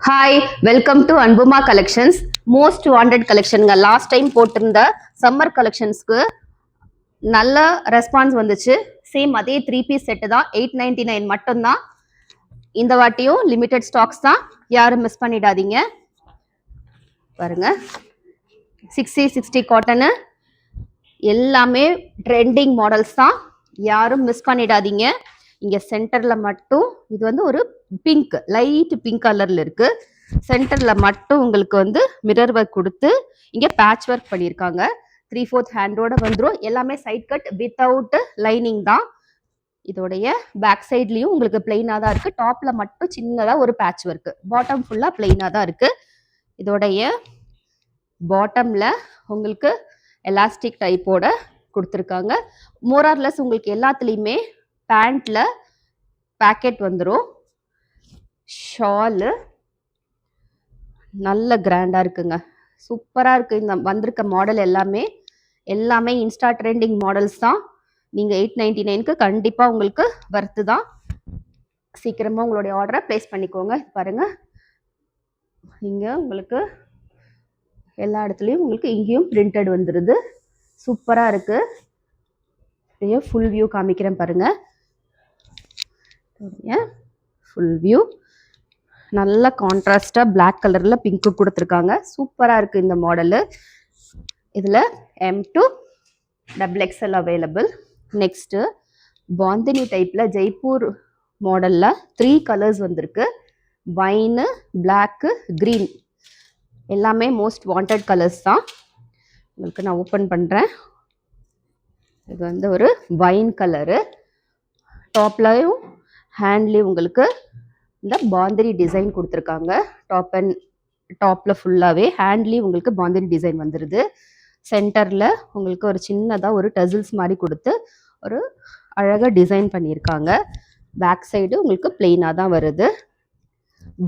Hi, welcome to Anbuma collections. Most wanted கலெக்ஷனுங்க. Last time போட்டிருந்த summer கலெக்ஷன்ஸ்க்கு நல்ல ரெஸ்பான்ஸ் வந்துச்சு. சேம் அதே 3 பீஸ் செட்டு தான், 899 மட்டும்தான். இந்த வாட்டியும் லிமிடெட் ஸ்டாக்ஸ் தான், யாரும் மிஸ் பண்ணிடாதீங்க. பாருங்க, 60 காட்டனு எல்லாமே ட்ரெண்டிங் மாடல்ஸ் தான், யாரும் மிஸ் பண்ணிடாதீங்க. இங்க சென்டர்ல மட்டும் இது வந்து ஒரு பிங்க், லைட் பிங்க் கலர்ல இருக்கு. சென்டர்ல மட்டும் உங்களுக்கு வந்து மிரர் ஒர்க் கொடுத்து இங்க பேட்ச் ஒர்க் பண்ணியிருக்காங்க. 3/4 ஹேண்டோட வந்துடும். எல்லாமே சைட் கட் வித்தவுட் லைனிங் தான். இதோடைய பேக் சைட்லயும் உங்களுக்கு பிளெயினா தான் இருக்கு. டாப்ல மட்டும் சின்னதா ஒரு பேட்ச் ஒர்க், பாட்டம் ஃபுல்லா பிளெயினா தான் இருக்கு. இதோடைய பாட்டம்ல உங்களுக்கு எலாஸ்டிக் டைப்போட கொடுத்துருக்காங்க. மோரார்லெஸ் உங்களுக்கு எல்லாத்துலேயுமே பேண்ட்ல பேக்கெட் வந்துடும். ஷாலு நல்ல கிராண்டா இருக்குங்க, சூப்பரா இருக்கு. இந்த வந்திருக்க மாடல் எல்லாமே இன்ஸ்டா ட்ரெண்டிங் மாடல்ஸ் தான். நீங்க 899க்கு கண்டிப்பா உங்களுக்கு வர்த்து தான். சீக்கிரமா உங்களுடைய ஆர்டரை பிளேஸ் பண்ணிக்கோங்க. பாருங்க, இங்க உங்களுக்கு எல்லா இடத்துலயும் உங்களுக்கு இங்கேயும் பிரிண்டட் வந்துருது. சூப்பரா இருக்கு. ஃபுல் வியூ காமிக்கிறேன் பாருங்க. ஃபுல் வியூ நல்ல கான்ட்ராஸ்டா பிளாக் கலர்ல பிங்க் கொடுத்துருக்காங்க. சூப்பரா இருக்கு இந்த மாடலு. இதுல M2 XXL available. Next bandhani டைப்ல ஜெய்ப்பூர் மாடல்ல 3 கலர்ஸ் வந்திருக்கு. வைனு, பிளாக்கு, கிரீன் எல்லாமே மோஸ்ட் வாண்டட் கலர்ஸ் தான். உங்களுக்கு நான் ஓப்பன் பண்றேன். இது வந்து ஒரு வைன் கலரு. டாப்லயும் ஹேண்ட்லயும் உங்களுக்கு இந்த பாந்தினி டிசைன் கொடுத்துருக்காங்க. டாப்ல ஃபுல்லாவே ஹேண்ட்லயும் உங்களுக்கு பாந்தினி டிசைன் வந்துருது. சென்டர்ல உங்களுக்கு ஒரு சின்னதா ஒரு டசில்ஸ் மாதிரி கொடுத்து ஒரு அழகா டிசைன் பண்ணியிருக்காங்க. பேக் சைடு உங்களுக்கு பிளெயினா தான் வருது.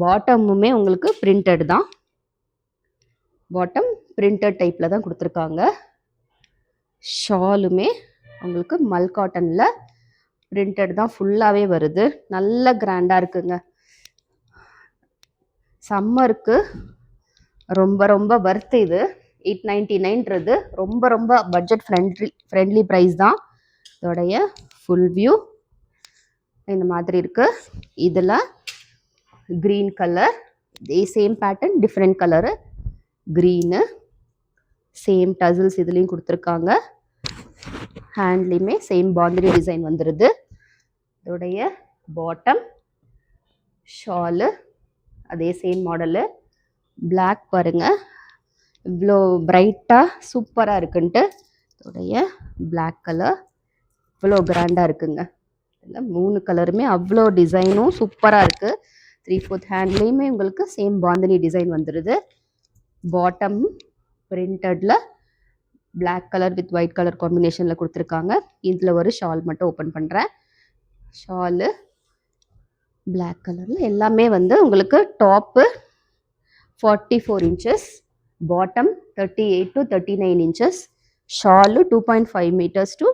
பாட்டமுமே உங்களுக்கு பிரிண்டட் தான். பாட்டம் பிரிண்டட் டைப்ல தான் கொடுத்துருக்காங்க. ஷாலுமே உங்களுக்கு மல் காட்டன்ல பிரிண்டட் தான் ஃபுல்லாவே வருது. நல்ல கிராண்டா இருக்குங்க. சம்மருக்கு ரொம்ப ரொம்ப வர்த்து இது. 899ன்றது ரொம்ப பட்ஜெட் ஃப்ரெண்ட்லி ப்ரைஸ் தான். இதோடைய ஃபுல் வியூ இந்த மாதிரி இருக்கு. இதில் க்ரீன் கலர், இதே same pattern different colour. Green same tassels இதுலேயும் கொடுத்துருக்காங்க. ஹேண்ட்லேயுமே சேம் பாந்தினி டிசைன் வந்துடுது. இதோடைய பாட்டம் ஷாலு அதே சேம் மாடலு. பிளாக் பாருங்க இவ்வளோ பிரைட்டாக சூப்பராக இருக்குன்ட்டு. இதோடைய பிளாக் கலர் இவ்வளோ கிராண்டாக இருக்குங்க. இதில் 3 கலருமே அவ்வளோ டிசைனும் சூப்பராக இருக்குது. 3/4 ஹேண்ட்லேயுமே உங்களுக்கு சேம் பாந்தினி டிசைன் வந்துடுது. பாட்டம் பிரிண்டடில் black colour with white colour காம்பினேஷனில் கொடுத்துருக்காங்க. இதில் ஒரு ஷால் மட்டும் ஓப்பன் பண்ணுறேன். ஷாலு பிளாக் கலரில் எல்லாமே வந்து உங்களுக்கு top 44 inches, bottom 38 to 39 inches, shawl 2.5 meters to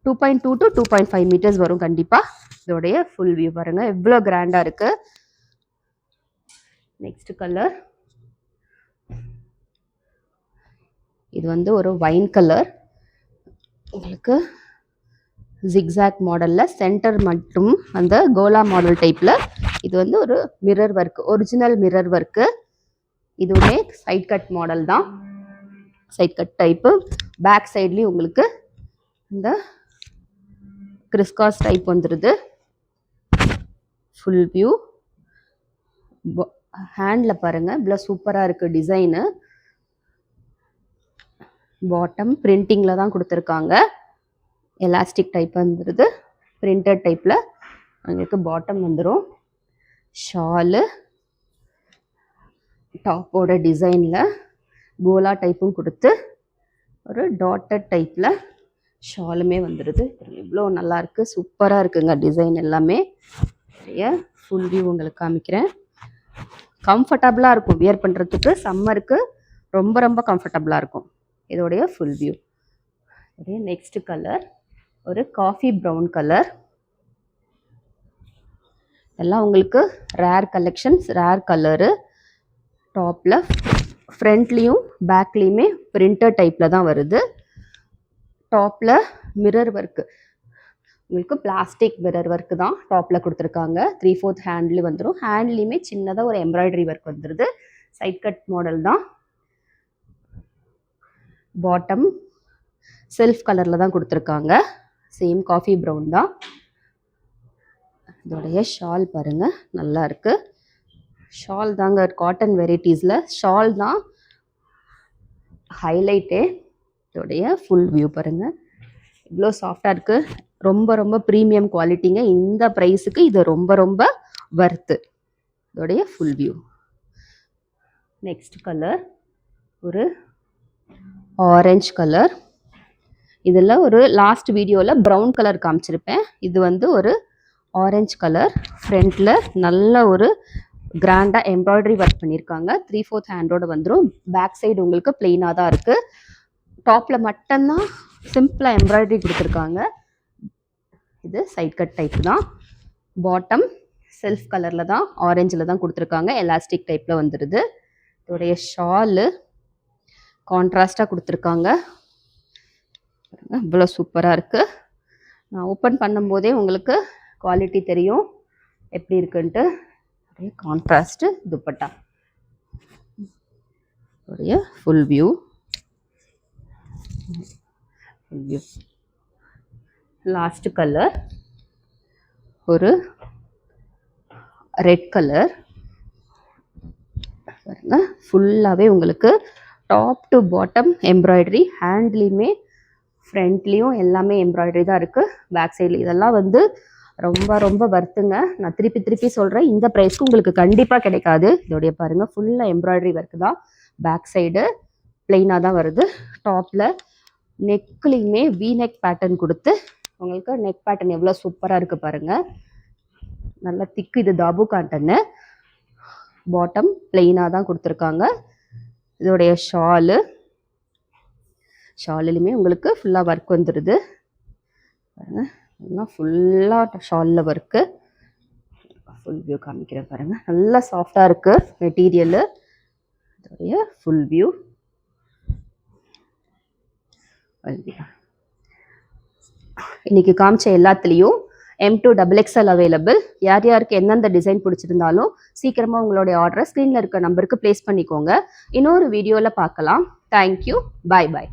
2.2 to 2.5 meters வரும் கண்டிப்பாக. இதோடைய ஃபுல் வியூ பாருங்கள் எவ்வளோ கிராண்டாக இருக்குது. நெக்ஸ்ட் கலர் இது வந்து ஒரு வைன் கலர். உங்களுக்கு ஜிக்ஸாக் மாடலில் சென்டர் மட்டும் அந்த கோலா மாடல் டைப்பில் இது வந்து ஒரு mirror work, original mirror work. இதுவுமே சைட் கட் மாடல் தான், சைட் கட் டைப்பு. பேக் சைட்லேயும் உங்களுக்கு இந்த கிறிஸ்காஸ் டைப் வந்துடுது. ஃபுல் வியூ ஹேண்டில் பாருங்கள் இவ்வளோ சூப்பராக இருக்குது டிசைனு. பாட்டம் பிரிண்டிங்கில் தான் கொடுத்துருக்காங்க. எலாஸ்டிக் டைப் வந்துடுது. பிரிண்டட் டைப்பில் உங்களுக்கு பாட்டம் வந்துடும். ஷாலு டாப்போட டிசைனில் கோலா டைப்பும் கொடுத்து ஒரு டாட்டட் டைப்பில் ஷாலுமே வந்துடுது. இவ்வளோ நல்லாயிருக்கு, சூப்பராக இருக்குங்க டிசைன் எல்லாமே. ஃபுல் வியூ உங்களுக்கு காமிக்கிறேன். கம்ஃபர்டபுளாக இருக்கும் வியர் பண்ணுறதுக்கு. சம்மருக்கு ரொம்ப ரொம்ப கம்ஃபர்டபுளாக இருக்கும். இதோடைய ஃபுல் வியூ. நெக்ஸ்ட் கலர் ஒரு காஃபி ப்ரௌன் கலர். எல்லாம் உங்களுக்கு ரேர் கலெக்ஷன்ஸ், ரேர் கலரு. டாப்பில் ஃப்ரண்ட்லேயும் பேக்லேயுமே பிரிண்டர் டைப்பில் தான் வருது. டாப்பில் மிரர் ஒர்க்கு, உங்களுக்கு பிளாஸ்டிக் மிரர் ஒர்க்கு தான் டாப்பில் கொடுத்துருக்காங்க. 3/4 ஹேண்ட்லேயும் வந்துடும். ஹேண்ட்லேயுமே சின்னதாக ஒரு எம்ப்ராய்டரி ஒர்க் வந்துடுது. சைட் கட் மாடல் தான். பாட்டம் செல்ஃப் கலரில் தான் கொடுத்துருக்காங்க. சேம் காஃபி ப்ரௌன் தான். இதோடைய ஷால் பாருங்கள், நல்லா இருக்குது. ஷால் தாங்க காட்டன் வெரைட்டிஸில் ஷால் தான் ஹைலைட்டே. இதோடைய ஃபுல் வியூ பாருங்கள், இவ்வளோ சாஃப்டாக இருக்குது. ரொம்ப ரொம்ப ப்ரீமியம் குவாலிட்டிங்க. இந்த ப்ரைஸுக்கு இது ரொம்ப ரொம்ப வர்த்து. இதோடைய ஃபுல் வியூ. நெக்ஸ்ட் கலர் ஒரு ஆரஞ்ச் கலர். இதில் ஒரு லாஸ்ட் வீடியோவில் ப்ரௌன் கலர் காமிச்சிருப்பேன். இது வந்து ஒரு ஆரஞ்ச் கலர். ஃப்ரண்ட்டில் நல்ல ஒரு கிராண்டாக எம்ப்ராய்டரி ஒர்க் பண்ணியிருக்காங்க. 3/4 ஹேண்டோடு வந்துடும். பேக் சைடு உங்களுக்கு பிளெயினாக தான் இருக்குது. டாப்பில் மட்டும்தான் சிம்பிளாக எம்ப்ராய்டரி கொடுத்துருக்காங்க. இது சைட் கட் டைப் தான். பாட்டம் செல்ஃப் கலரில் தான், ஆரஞ்சில் தான் கொடுத்துருக்காங்க. எலாஸ்டிக் டைப்பில் வந்துடுது. இதோடைய ஷாலு கான்ட்ராஸ்டாக கொடுத்துருக்காங்க. இவ்வளோ சூப்பராக இருக்குது. நான் ஓப்பன் பண்ணும்போதே உங்களுக்கு குவாலிட்டி தெரியும் எப்படி இருக்குன்ட்டு. அப்படியே கான்ட்ராஸ்ட்டு துப்பட்டா. உடைய ஃபுல் வியூ. லாஸ்ட் கலர் ஒரு ரெட் கலர். பாருங்க, ஃபுல்லாகவே உங்களுக்கு டாப் டு பாட்டம் எம்ப்ராய்டரி. ஹேண்ட்லேயுமே ஃப்ரண்ட்லேயும் எல்லாமே எம்ப்ராய்டரி தான் இருக்குது. பேக் சைடில் இதெல்லாம் வந்து ரொம்ப ரொம்ப வர்த்துங்க. நான் திருப்பி திருப்பி சொல்கிறேன், இந்த ப்ரைஸ்க்கு உங்களுக்கு கண்டிப்பாக கிடைக்காது. இதோடைய பாருங்கள், ஃபுல்லாக எம்ப்ராய்டரி ஒர்க்கு தான். பேக் சைடு பிளெயினாக தான் வருது. டாப்பில் நெக்லேயுமே வி நெக் பேட்டர்ன் கொடுத்து உங்களுக்கு நெக் பேட்டர்ன் எவ்வளோ சூப்பராக இருக்குது பாருங்கள். நல்லா திக்கு. இது தாபு காட்டன்னு. பாட்டம் பிளெயினாக தான் கொடுத்துருக்காங்க. இதோடைய ஷாலுலையுமே உங்களுக்கு ஃபுல்லாக ஒர்க் வந்துடுது. பாருங்கள், ஃபுல்லாக ஷாலில் ஒர்க்கு. ஃபுல் வியூ காமிக்கிறேன் பாருங்கள். நல்லா சாஃப்டாக இருக்குது மெட்டீரியலு. இதோடைய ஃபுல் வியூ. இன்னைக்கு காமிச்ச எல்லாத்துலேயும் M2 XXL அவைலபிள். யார் யாருக்கு எந்தெந்த டிசைன் பிடிச்சிருந்தாலும் சீக்கிரமாக உங்களுடைய ஆர்டரை ஸ்க்ரீனில் இருக்க நம்பருக்கு ப்ளேஸ் பண்ணிக்கோங்க. இன்னொரு வீடியோவில் பார்க்கலாம். தேங்க்யூ. பாய் பாய்.